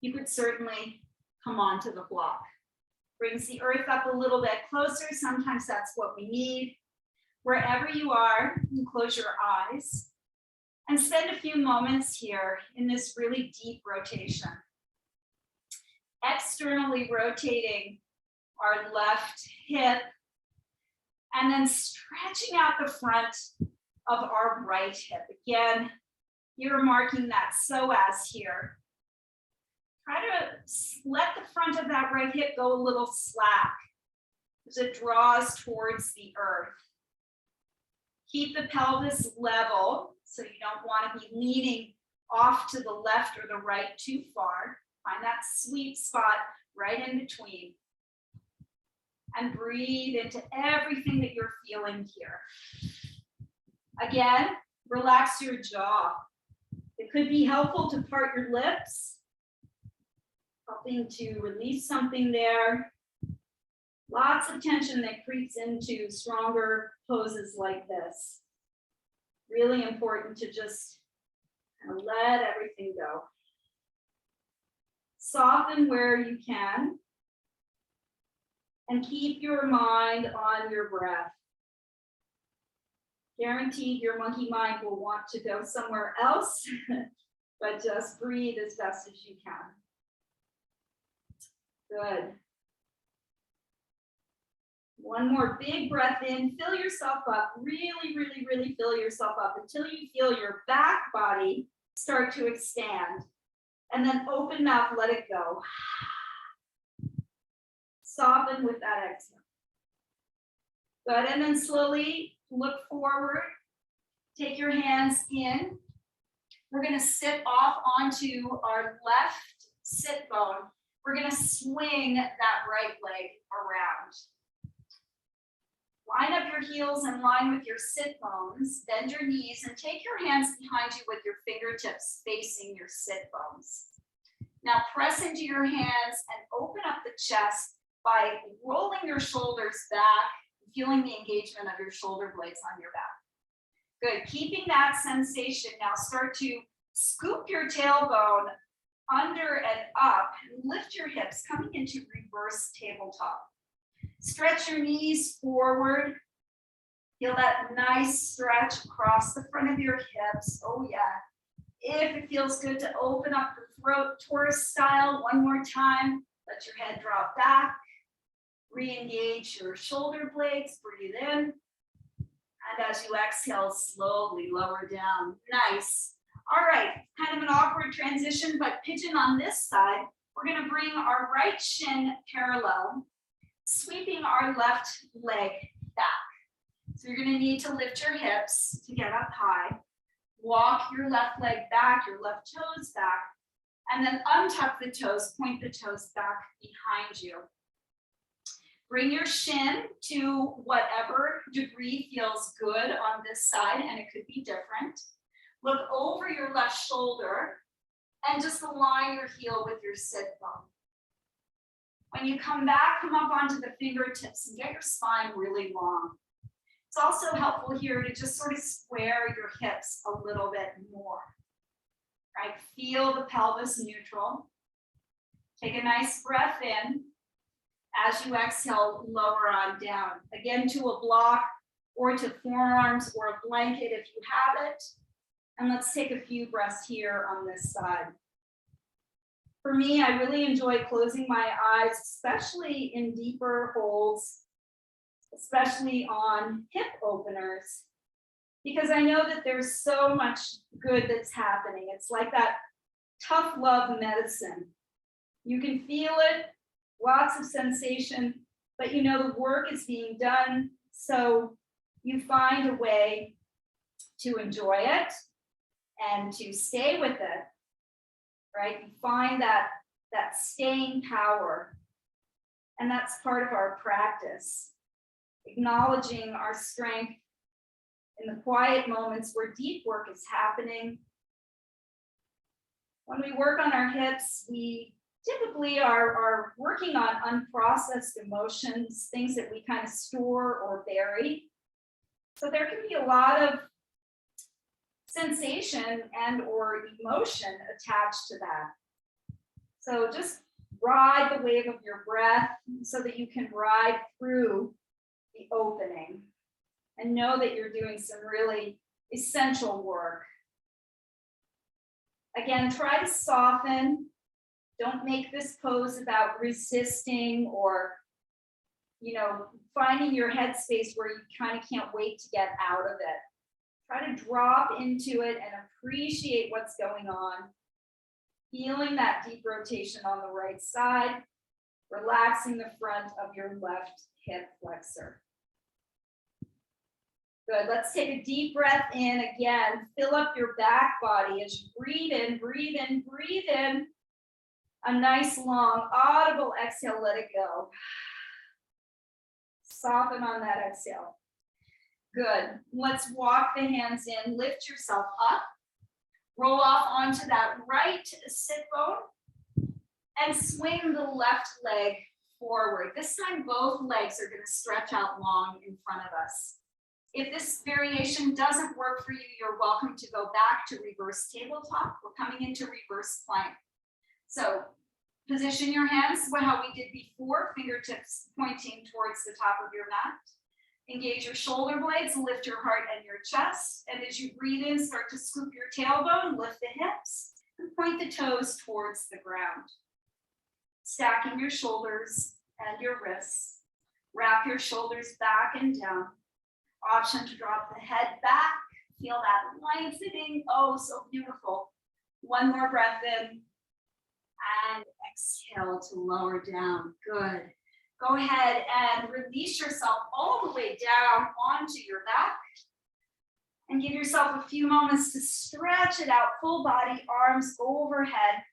you could certainly come onto the block. Brings the earth up a little bit closer. Sometimes that's what we need. Wherever you are, you close your eyes and spend a few moments here in this really deep rotation. Externally rotating our left hip and then stretching out the front of our right hip. Again, you're marking that psoas here. Try to let the front of that right hip go a little slack as it draws towards the earth. Keep the pelvis level, so you don't want to be leaning off to the left or the right too far. Find that sweet spot right in between. And breathe into everything that you're feeling here. Again, relax your jaw. It could be helpful to part your lips, helping to release something there. Lots of tension that creeps into stronger poses like this. Really important to just kind of let everything go. Soften where you can. And keep your mind on your breath. Guaranteed your monkey mind will want to go somewhere else, but just breathe as best as you can. Good. One more big breath in, fill yourself up, really, really, really fill yourself up until you feel your back body start to expand. And then open up, let it go. Soften with that exhale. Good, and then slowly look forward. Take your hands in. We're gonna sit off onto our left sit bone. We're gonna swing that right leg around. Line up your heels in line with your sit bones, bend your knees, and take your hands behind you with your fingertips facing your sit bones. Now press into your hands and open up the chest by rolling your shoulders back, feeling the engagement of your shoulder blades on your back. Good, keeping that sensation, now start to scoop your tailbone under and up, and lift your hips, coming into reverse tabletop. Stretch your knees forward. Feel that nice stretch across the front of your hips. Oh yeah. If it feels good to open up the throat, Taurus style, one more time. Let your head drop back. Re-engage your shoulder blades, breathe in. And as you exhale, slowly lower down. Nice. All right, kind of an awkward transition, but pigeon on this side. We're gonna bring our right shin parallel, sweeping our left leg back. So you're gonna need to lift your hips to get up high. Walk your left leg back, your left toes back, and then untuck the toes, point the toes back behind you. Bring your shin to whatever degree feels good on this side, and it could be different. Look over your left shoulder and just align your heel with your sit bone. When you come back, come up onto the fingertips and get your spine really long. It's also helpful here to just sort of square your hips a little bit more. Right? Feel the pelvis neutral. Take a nice breath in. As you exhale, lower on down. Again, to a block or to forearms or a blanket if you have it. And let's take a few breaths here on this side. For me, I really enjoy closing my eyes, especially in deeper holds, especially on hip openers, because I know that there's so much good that's happening. It's like that tough love medicine. You can feel it, lots of sensation, but you know the work is being done, so you find a way to enjoy it and to stay with it, right? You find that staying power, and that's part of our practice, acknowledging our strength in the quiet moments where deep work is happening. When we work on our hips, we typically are working on unprocessed emotions, things that we kind of store or bury. So there can be a lot of sensation and or emotion attached to that. So just ride the wave of your breath so that you can ride through the opening and know that you're doing some really essential work. Again, try to soften. Don't make this pose about resisting or, finding your headspace where you kind of can't wait to get out of it. Try to drop into it and appreciate what's going on. Feeling that deep rotation on the right side, relaxing the front of your left hip flexor. Good, let's take a deep breath in again. Fill up your back body as you breathe in, breathe in, breathe in. A nice long audible exhale, let it go. Soften on that exhale. Good, let's walk the hands in, lift yourself up. Roll off onto that right sit bone and swing the left leg forward. This time, both legs are going to stretch out long in front of us. If this variation doesn't work for you, you're welcome to go back to reverse tabletop. We're coming into reverse plank. So position your hands how we did before, fingertips pointing towards the top of your mat. Engage your shoulder blades, lift your heart and your chest. And as you breathe in, start to scoop your tailbone, lift the hips, and point the toes towards the ground. Stacking your shoulders and your wrists. Wrap your shoulders back and down. Option to drop the head back. Feel that lengthening. Oh, so beautiful. One more breath in. And exhale to lower down. Good. Go ahead and release yourself all the way down onto your back. And give yourself a few moments to stretch it out. Full body, arms overhead.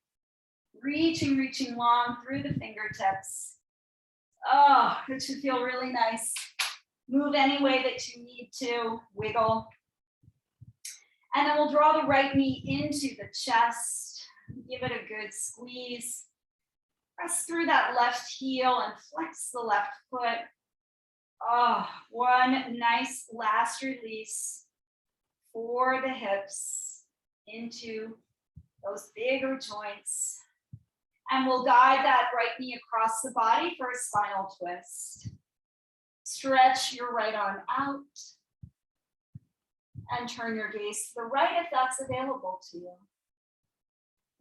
Reaching long through the fingertips. Oh, it should feel really nice. Move any way that you need to. Wiggle. And then we'll draw the right knee into the chest. Give it a good squeeze. Press through that left heel and flex the left foot. Oh, one nice last release for the hips into those bigger joints. And we'll guide that right knee across the body for a spinal twist. Stretch your right arm out and turn your gaze to the right if that's available to you.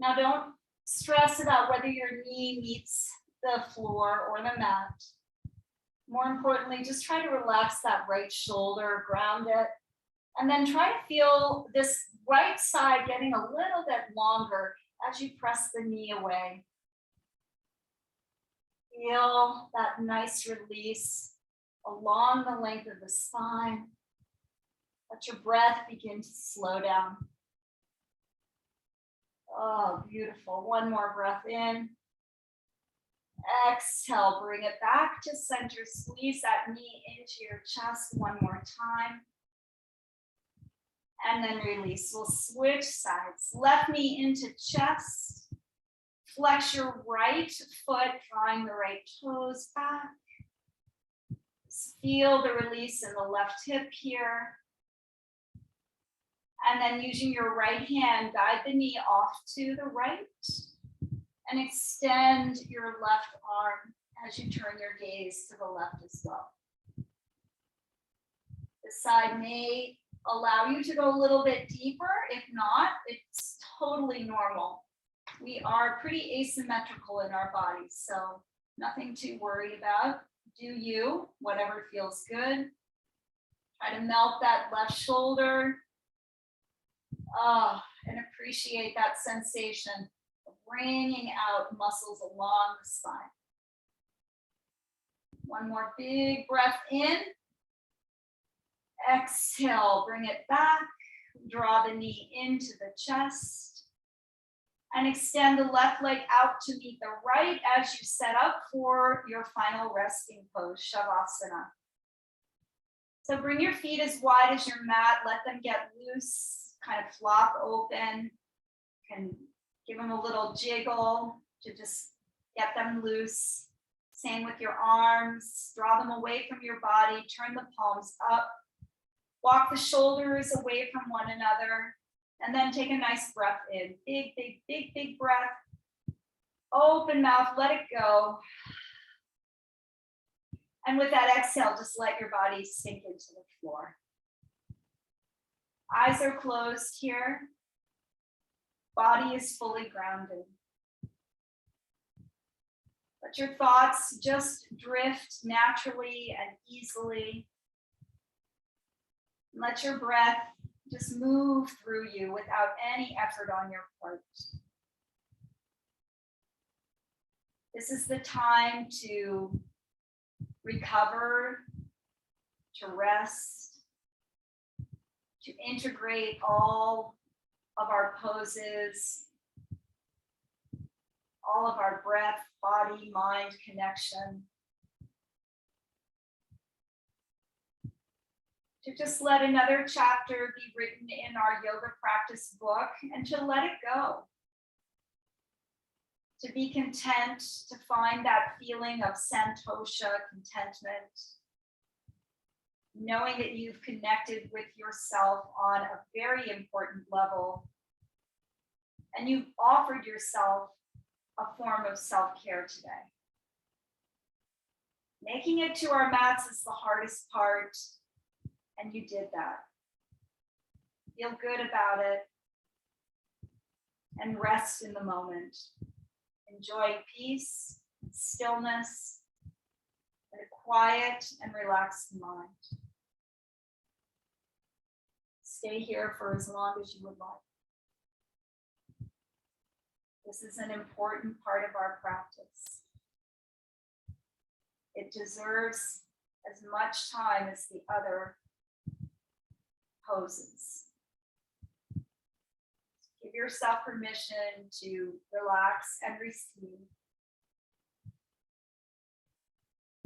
Now don't stress about whether your knee meets the floor or the mat. More importantly, just try to relax that right shoulder, ground it, and then try to feel this right side getting a little bit longer as you press the knee away. Feel that nice release along the length of the spine. Let your breath begin to slow down. Oh, beautiful. One more breath in. Exhale, bring it back to center. Squeeze that knee into your chest one more time. And then release. We'll switch sides. Left knee into chest. Flex your right foot, drawing the right toes back. Feel the release in the left hip here. And then using your right hand, guide the knee off to the right and extend your left arm as you turn your gaze to the left as well. This side may allow you to go a little bit deeper. If not, it's totally normal. We are pretty asymmetrical in our bodies, so nothing to worry about. Do you, whatever feels good. Try to melt that left shoulder. Oh, and appreciate that sensation bringing out muscles along the spine. One more big breath in. Exhale, bring it back. Draw the knee into the chest. And extend the left leg out to meet the right as you set up for your final resting pose, Shavasana. So bring your feet as wide as your mat. Let them get loose, kind of flop open. You can give them a little jiggle to just get them loose. Same with your arms. Draw them away from your body. Turn the palms up. Walk the shoulders away from one another. And then take a nice breath in. Big, big, big, big breath. Open mouth, let it go. And with that exhale, just let your body sink into the floor. Eyes are closed here. Body is fully grounded. Let your thoughts just drift naturally and easily. Let your breath just move through you without any effort on your part. This is the time to recover, to rest, to integrate all of our poses, all of our breath, body, mind connection. To just let another chapter be written in our yoga practice book and to let it go. To be content, to find that feeling of santosha, contentment, knowing that you've connected with yourself on a very important level, and you've offered yourself a form of self-care today. Making it to our mats is the hardest part, and you did that. Feel good about it, and rest in the moment. Enjoy peace, stillness, and a quiet and relaxed mind. Stay here for as long as you would like. This is an important part of our practice. It deserves as much time as the other poses. Give yourself permission to relax and receive,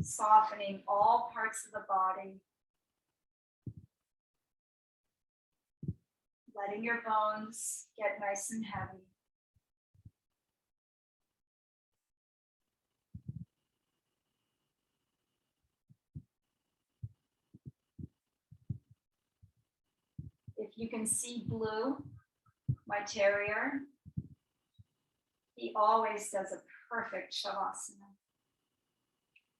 softening all parts of the body, letting your bones get nice and heavy. If you can see Blue, my terrier, he always does a perfect Shavasana.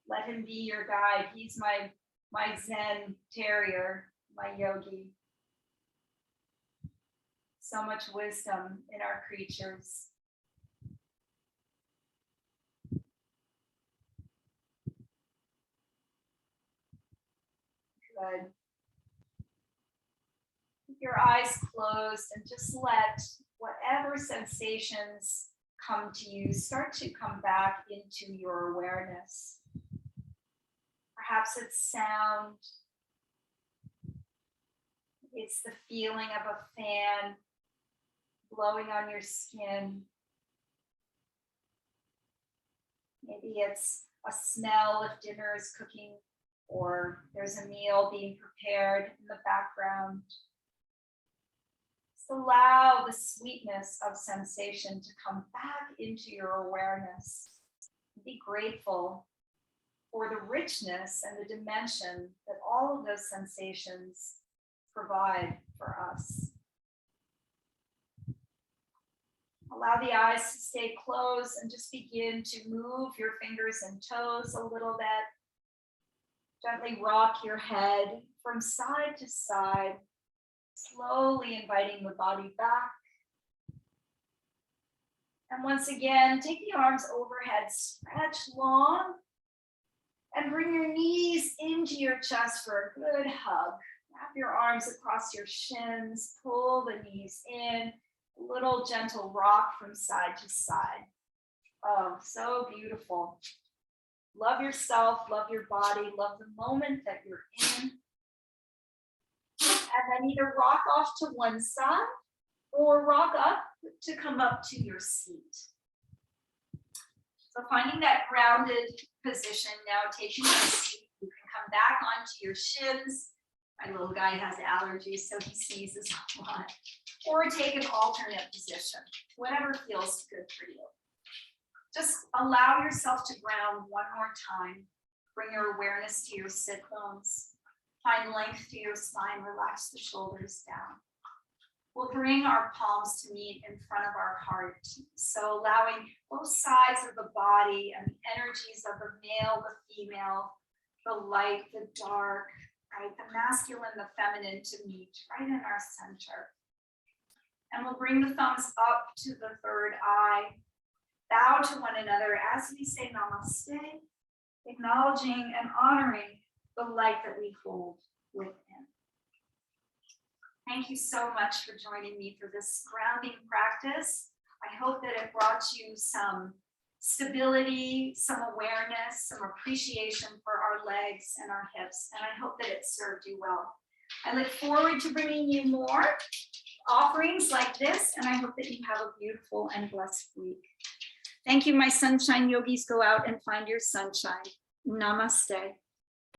Let him be your guide. He's my Zen terrier, my yogi. So much wisdom in our creatures. Good. Keep your eyes closed and just let whatever sensations come to you start to come back into your awareness. Perhaps it's sound. It's the feeling of a fan blowing on your skin. Maybe it's a smell if dinner is cooking or there's a meal being prepared in the background. Just allow the sweetness of sensation to come back into your awareness. Be grateful for the richness and the dimension that all of those sensations provide for us. Allow the eyes to stay closed and just begin to move your fingers and toes a little bit. Gently rock your head from side to side, slowly inviting the body back. And once again, take the arms overhead, stretch long, and bring your knees into your chest for a good hug. Wrap your arms across your shins, pull the knees in, A little gentle rock from side to side. Oh, so beautiful. Love yourself, love your body, love the moment that you're in. And then either rock off to one side or rock up to come up to your seat. So finding that grounded position, now taking your seat, you can come back onto your shins. My little guy has allergies, so he sneezes a lot. Or take an alternate position, whatever feels good for you. Just allow yourself to ground one more time. Bring your awareness to your sit bones. Find length to your spine, relax the shoulders down. We'll bring our palms to meet in front of our heart. So allowing both sides of the body and the energies of the male, the female, the light, the dark, right? The masculine, the feminine to meet right in our center. And we'll bring the thumbs up to the third eye. Bow to one another as we say namaste, acknowledging and honoring the light that we hold within. Thank you so much for joining me for this grounding practice. I hope that it brought you some stability, some awareness, some appreciation for our legs and our hips, and I hope that it served you well. I look forward to bringing you more offerings like this, and I hope that you have a beautiful and blessed week. Thank you, my sunshine yogis. Go out and find your sunshine. Namaste.